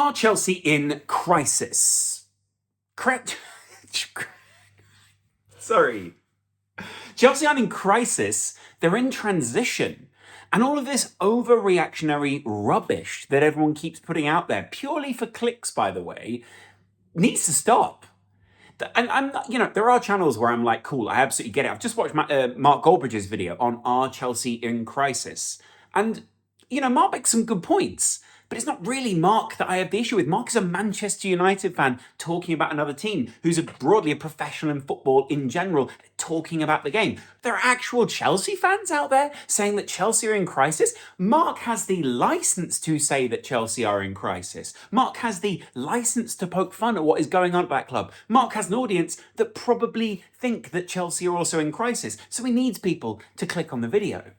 Are Chelsea in crisis? Correct. Sorry. Chelsea aren't in crisis, they're in transition. And all of this overreactionary rubbish that everyone keeps putting out there, purely for clicks, by the way, needs to stop. And I'm not, there are channels where I'm like, cool, I absolutely get it. I've just watched Mark Goldbridge's video on Are Chelsea in Crisis? And, Mark makes some good points. But it's not really Mark that I have the issue with. Mark is a Manchester United fan talking about another team who's broadly a professional in football in general, talking about the game. There are actual Chelsea fans out there saying that Chelsea are in crisis. Mark has the license to say that Chelsea are in crisis. Mark has the license to poke fun at what is going on at that club. Mark has an audience that probably think that Chelsea are also in crisis. So he needs people to click on the video.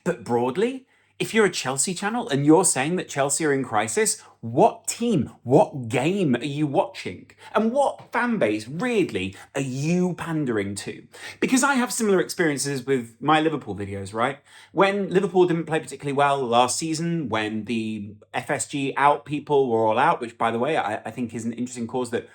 But broadly, if you're a Chelsea channel and you're saying that Chelsea are in crisis, what team, what game are you watching? And what fan base, really, are you pandering to? Because I have similar experiences with my Liverpool videos, right? When Liverpool didn't play particularly well last season, when the FSG out people were all out, which, by the way, I think is an interesting cause that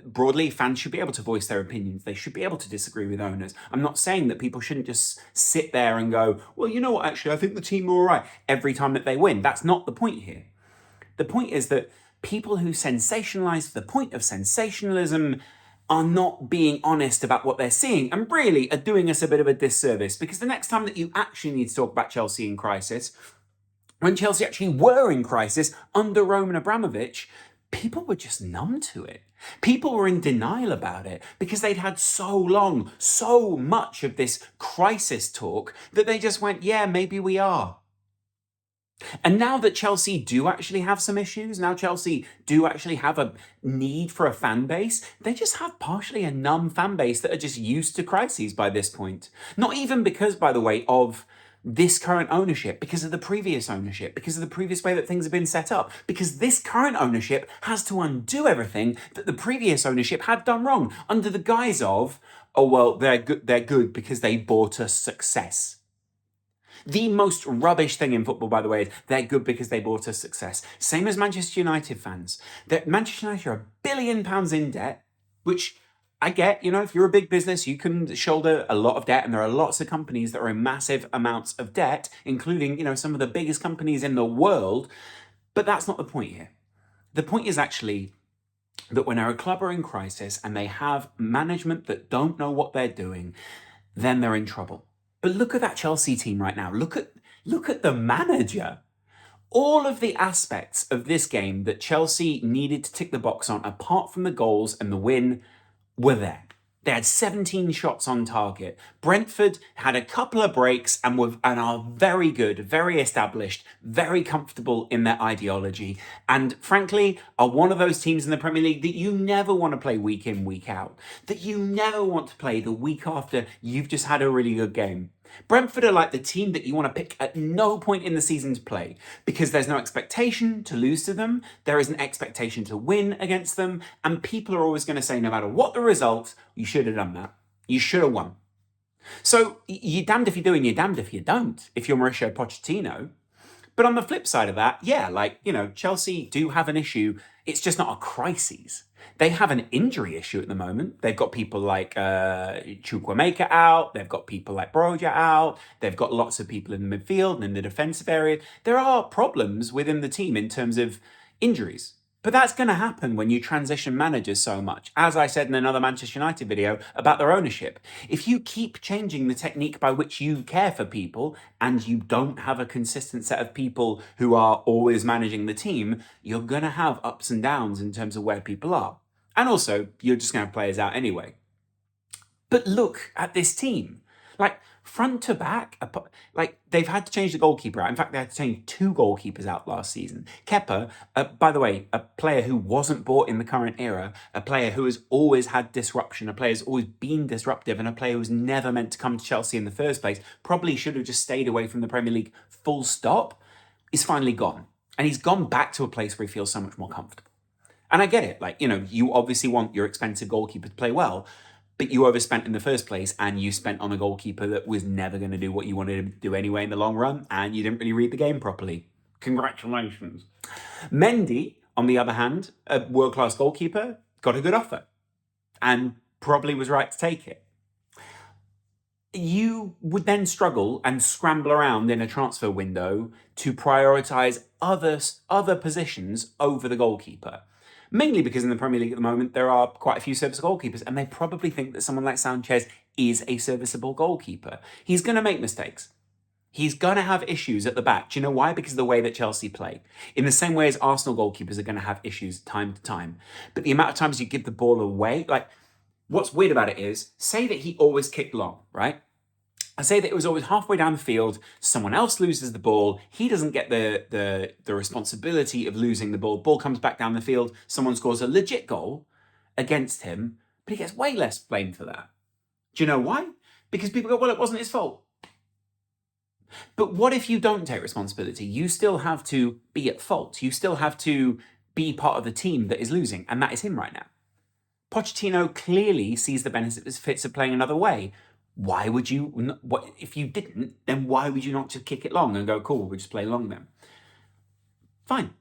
broadly, fans should be able to voice their opinions. They should be able to disagree with owners. I'm not saying that people shouldn't just sit there and go, well, you know what, actually, I think the team are all right every time that they win. That's not the point here. The point is that people who sensationalize to the point of sensationalism are not being honest about what they're seeing and really are doing us a bit of a disservice, because the next time that you actually need to talk about Chelsea in crisis, when Chelsea actually were in crisis under Roman Abramovich, people were just numb to it. People were in denial about it because they'd had so much of this crisis talk that they just went, yeah, maybe we are. And now that Chelsea do actually have some issues, now Chelsea do actually have a need for a fan base, they just have partially a numb fan base that are just used to crises by this point. Not even because, by the way, of this current ownership, because of the previous ownership, because of the previous way that things have been set up, because this current ownership has to undo everything that the previous ownership had done wrong under the guise of, oh, well, they're good because they bought us success. The most rubbish thing in football, by the way, is they're good because they bought us success. Same as Manchester United fans. Manchester United are £1 billion in debt, which I get, if you're a big business, you can shoulder a lot of debt, and there are lots of companies that are in massive amounts of debt, including, some of the biggest companies in the world. But that's not the point here. The point is actually that when a club are in crisis and they have management that don't know what they're doing, then they're in trouble. But look at that Chelsea team right now. Look at the manager. All of the aspects of this game that Chelsea needed to tick the box on, apart from the goals and the win, were there. They had 17 shots on target. Brentford had a couple of breaks and are very good, very established, very comfortable in their ideology, and frankly are one of those teams in the Premier League that you never want to play week in, week out, that you never want to play the week after you've just had a really good game. Brentford are like the team that you want to pick at no point in the season to play, because there's no expectation to lose to them, there is an expectation to win against them, and people are always going to say, no matter what the result, you should have done that. You should have won. So you're damned if you do and you're damned if you don't, if you're Mauricio Pochettino. But on the flip side of that, Chelsea do have an issue. It's just not a crisis. They have an injury issue at the moment. They've got people like Chukwuemeka out. They've got people like Broja out. They've got lots of people in the midfield and in the defensive area. There are problems within the team in terms of injuries. But that's going to happen when you transition managers so much. As I said in another Manchester United video about their ownership, if you keep changing the technique by which you care for people and you don't have a consistent set of people who are always managing the team, you're going to have ups and downs in terms of where people are. And also, you're just going to have players out anyway. But look at this team. Front to back, they've had to change the goalkeeper out. In fact, they had to change 2 goalkeepers out last season. Kepa, by the way, a player who wasn't bought in the current era, a player who has always had disruption, a player who's always been disruptive, and a player who's never meant to come to Chelsea in the first place, probably should have just stayed away from the Premier League full stop, is finally gone. And he's gone back to a place where he feels so much more comfortable. And I get it. You obviously want your expensive goalkeeper to play well, but you overspent in the first place, and you spent on a goalkeeper that was never going to do what you wanted him to do anyway in the long run, and you didn't really read the game properly. Congratulations. Mendy, on the other hand, a world-class goalkeeper, got a good offer and probably was right to take it. You would then struggle and scramble around in a transfer window to prioritise other positions over the goalkeeper. Mainly because in the Premier League at the moment, there are quite a few serviceable goalkeepers, and they probably think that someone like Sanchez is a serviceable goalkeeper. He's going to make mistakes. He's going to have issues at the back. Do you know why? Because of the way that Chelsea play. In the same way as Arsenal goalkeepers are going to have issues time to time. But the amount of times you give the ball away, like, what's weird about it is, say that he always kicked long, right? I say that it was always halfway down the field, someone else loses the ball, he doesn't get the responsibility of losing the ball comes back down the field, someone scores a legit goal against him, but he gets way less blame for that. Do you know why? Because people go, well, it wasn't his fault. But what if you don't take responsibility? You still have to be at fault. You still have to be part of the team that is losing, and that is him right now. Pochettino clearly sees the benefits of playing another way. Why would you, if you didn't, then why would you not just kick it long and go, cool, we'll just play long then? Fine.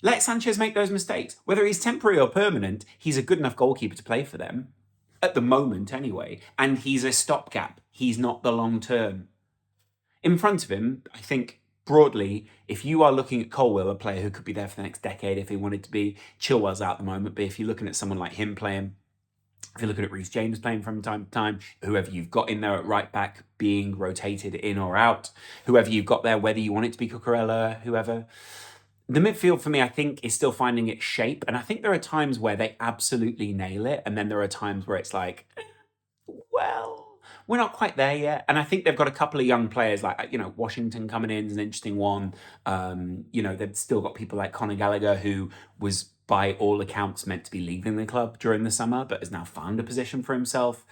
Let Sanchez make those mistakes. Whether he's temporary or permanent, he's a good enough goalkeeper to play for them, at the moment anyway, and he's a stopgap. He's not the long term. In front of him, I think, broadly, if you are looking at Colwill, a player who could be there for the next decade if he wanted to be, Chilwell's out at the moment, but if you're looking at someone like him playing, if you're looking at Reece James playing from time to time, whoever you've got in there at right back being rotated in or out, whoever you've got there, whether you want it to be Cucurella, whoever. The midfield for me, I think, is still finding its shape. And I think there are times where they absolutely nail it. And then there are times where it's like, well, we're not quite there yet. And I think they've got a couple of young players like, Washington coming in is an interesting one. They've still got people like Conor Gallagher, who was by all accounts meant to be leaving the club during the summer, but has now found a position for himself.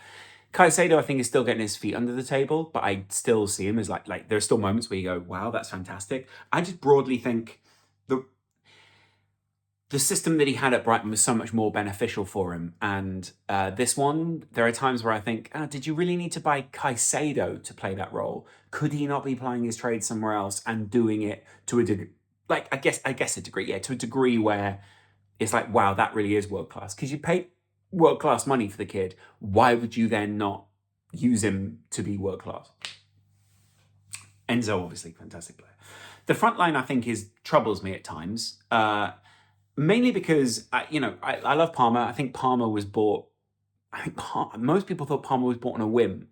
Caicedo, I think, is still getting his feet under the table, but I still see him as like there are still moments where you go, wow, that's fantastic. I just broadly think the system that he had at Brighton was so much more beneficial for him. And this one, there are times where I think, did you really need to buy Caicedo to play that role? Could he not be playing his trade somewhere else and doing it to a degree, like, I guess a degree, to a degree where it's like, wow, that really is world-class. Because you pay world-class money for the kid. Why would you then not use him to be world-class? Enzo, obviously, fantastic player. The front line, I think, troubles me at times. Mainly because, I love Palmer. I think Palmer was bought... most people thought Palmer was bought on a whim.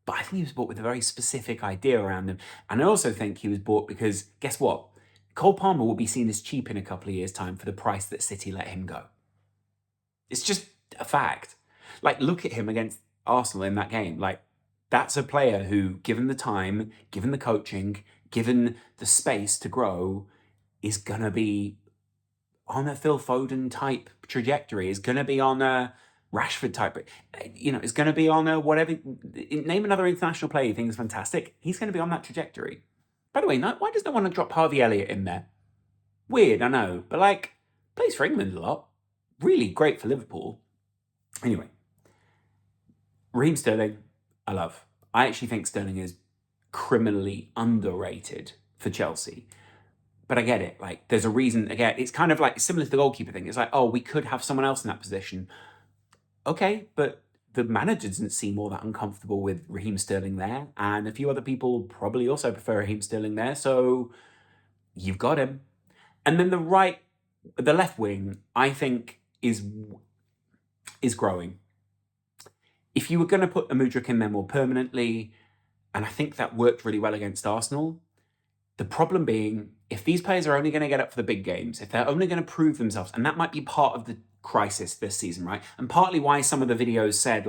But I think he was bought with a very specific idea around him. And I also think he was bought because, guess what? Cole Palmer will be seen as cheap in a couple of years' time for the price that City let him go. It's just a fact. Like, look at him against Arsenal in that game. Like, that's a player who, given the time, given the coaching, given the space to grow, is going to be on a Phil Foden type trajectory, is going to be on a Rashford type, is going to be on a whatever. Name another international player you think is fantastic. He's going to be on that trajectory. By the way, why does no one drop Harvey Elliott in there? Weird, I know, but plays for England a lot. Really great for Liverpool. Anyway, Raheem Sterling, I love. I actually think Sterling is criminally underrated for Chelsea. But I get it. There's a reason. Again, it's kind of similar to the goalkeeper thing. It's like, oh, we could have someone else in that position. Okay, but the manager doesn't seem all that uncomfortable with Raheem Sterling there. And a few other people probably also prefer Raheem Sterling there. So you've got him. And then the left wing, I think, is growing. If you were going to put Mudryk in there more permanently, and I think that worked really well against Arsenal, the problem being, if these players are only going to get up for the big games, if they're only going to prove themselves, and that might be part of the crisis this season, right? And partly why some of the videos said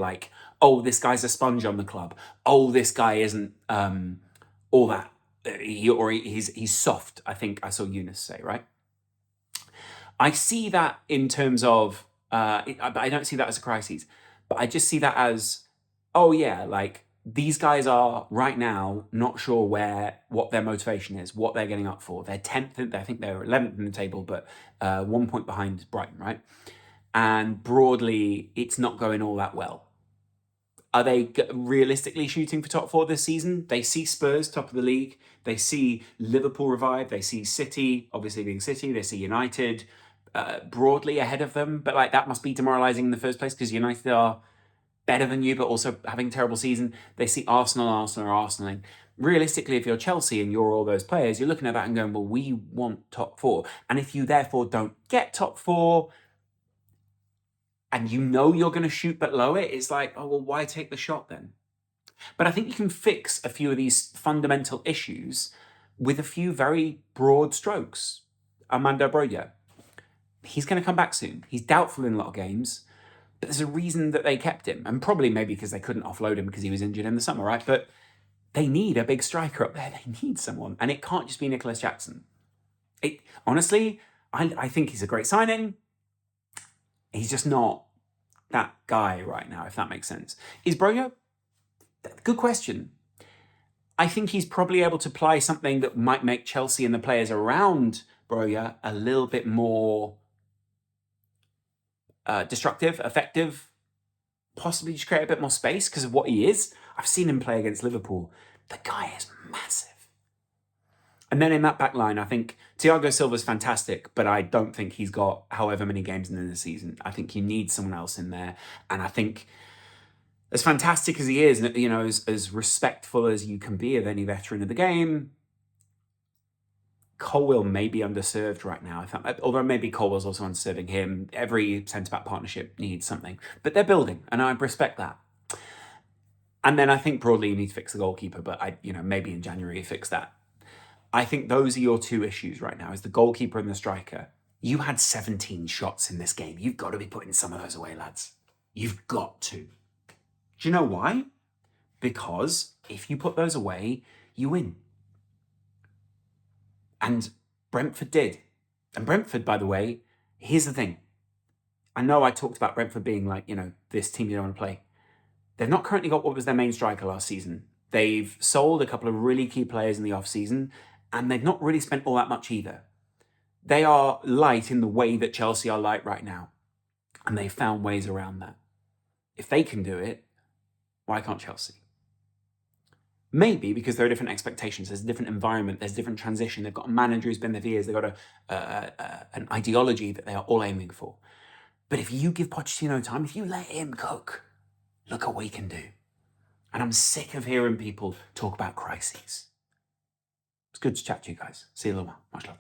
oh, this guy's a sponge on the club. Oh, this guy isn't all that. He's soft, I think I saw Eunice say, right? I see that in terms of, I don't see that as a crisis, but I just see that as, oh yeah, these guys are right now not sure what their motivation is, what they're getting up for. They're 10th, I think they're 11th in the table, but 1 point behind Brighton, right? And broadly, it's not going all that well. Are they realistically shooting for top four this season? They see Spurs top of the league. They see Liverpool revive. They see City, obviously being City. They see United broadly ahead of them. But like that must be demoralising in the first place because United are better than you, but also having a terrible season. They see Arsenal. Realistically, if you're Chelsea and you're all those players, you're looking at that and going, well, we want top four. And if you therefore don't get top four, and you know you're going to shoot below it, it's like, oh, well, why take the shot then? But I think you can fix a few of these fundamental issues with a few very broad strokes. Armando Broja, he's going to come back soon. He's doubtful in a lot of games, but there's a reason that they kept him. And probably maybe because they couldn't offload him because he was injured in the summer, right? But they need a big striker up there. They need someone. And it can't just be Nicholas Jackson. Honestly, I think he's a great signing. He's just not that guy right now, if that makes sense. Is Broja? Good question. I think he's probably able to apply something that might make Chelsea and the players around Broja a little bit more destructive, effective, possibly just create a bit more space because of what he is. I've seen him play against Liverpool. The guy is massive. And then in that back line, I think Thiago Silva's fantastic, but I don't think he's got however many games in the season. I think you need someone else in there. And I think as fantastic as he is, you know, as respectful as you can be of any veteran of the game, Colwill may be underserved right now. Although maybe Colwill's also underserving him. Every centre-back partnership needs something. But they're building, and I respect that. And then I think broadly you need to fix the goalkeeper, but maybe in January you fix that. I think those are your two issues right now, is the goalkeeper and the striker. You had 17 shots in this game. You've got to be putting some of those away, lads. You've got to. Do you know why? Because if you put those away, you win. And Brentford did. And Brentford, by the way, here's the thing. I know I talked about Brentford being like, this team you don't want to play. They've not currently got what was their main striker last season. They've sold a couple of really key players in the off-season, and they've not really spent all that much either. They are light in the way that Chelsea are light right now, and they've found ways around that. If they can do it, why can't Chelsea? Maybe because there are different expectations. There's a different environment. There's different transition. They've got a manager who's been there for years. They've got an ideology that they are all aiming for. But if you give Pochettino time, if you let him cook, look at what he can do. And I'm sick of hearing people talk about crises. It's good to chat to you guys. See you in a little while. Much love.